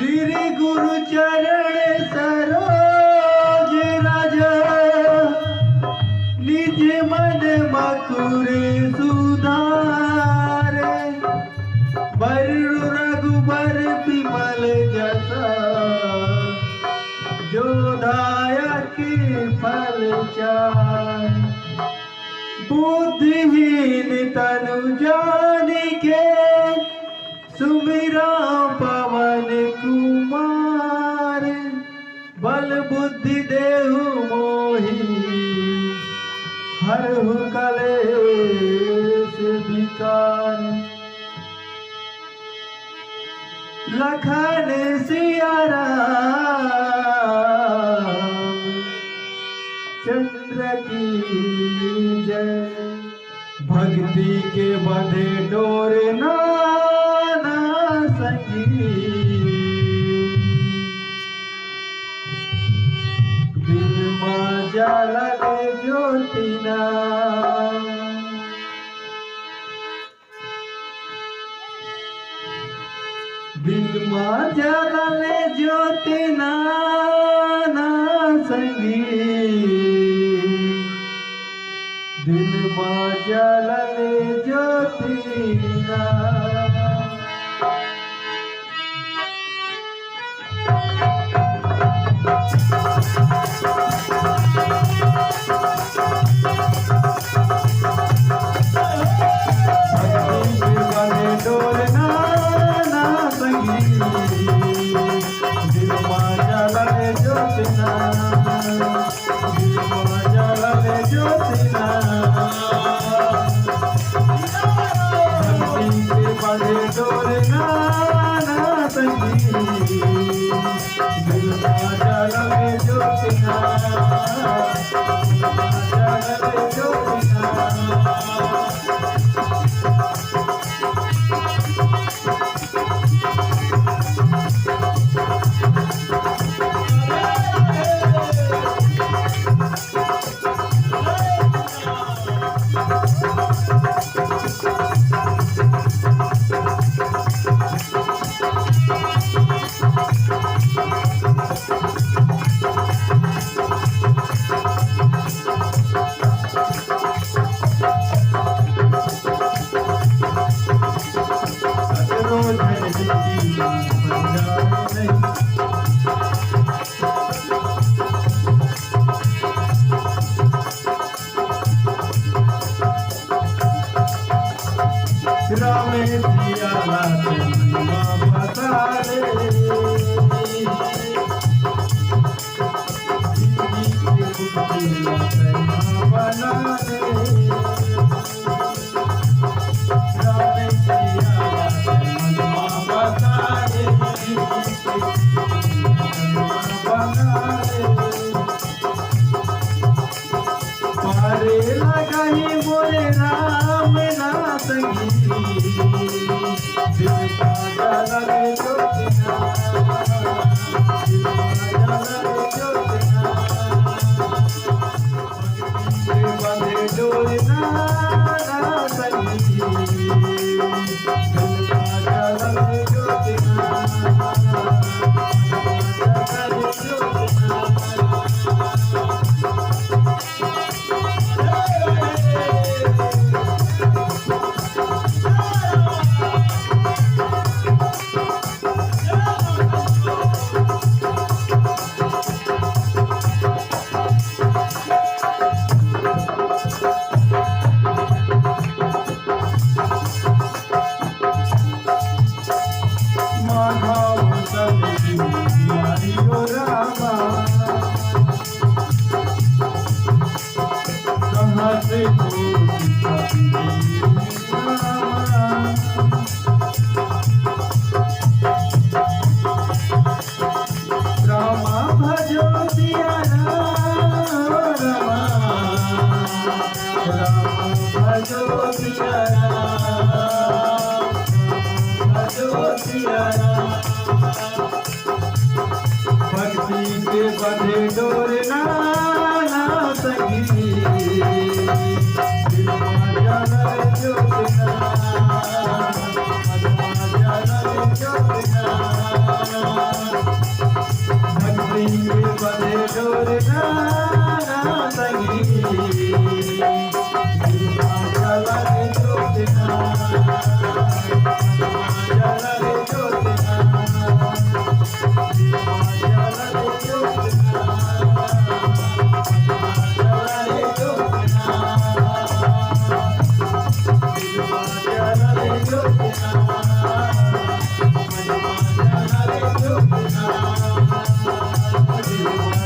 श्री गुरु चरण सरोज रज निज मन मकुरे सुधारे बरु रघुबर विमल जसा जो दायक फल चाय बुद्धिहीन तनु जानिके सुमिरा पवन कुमार बल बुद्धि देहु मोहि हरहु कलेश विकार लखन सिया राम चंद्र की जय। भक्ति के बंधे डोर नाना संगी दिन मां जलले ज्योतिना दिन मां जलले ज्योतिना ना संगी दिन मां जलले ज्योतिना ज्योतिना भक्ति के बने डोरना संगी दिलमा जलने ज्योतना जलने ज्योतना दिलमा जलने ज्योतना जलने ज्योतना दिलमा जलने ज्योतना Thank you.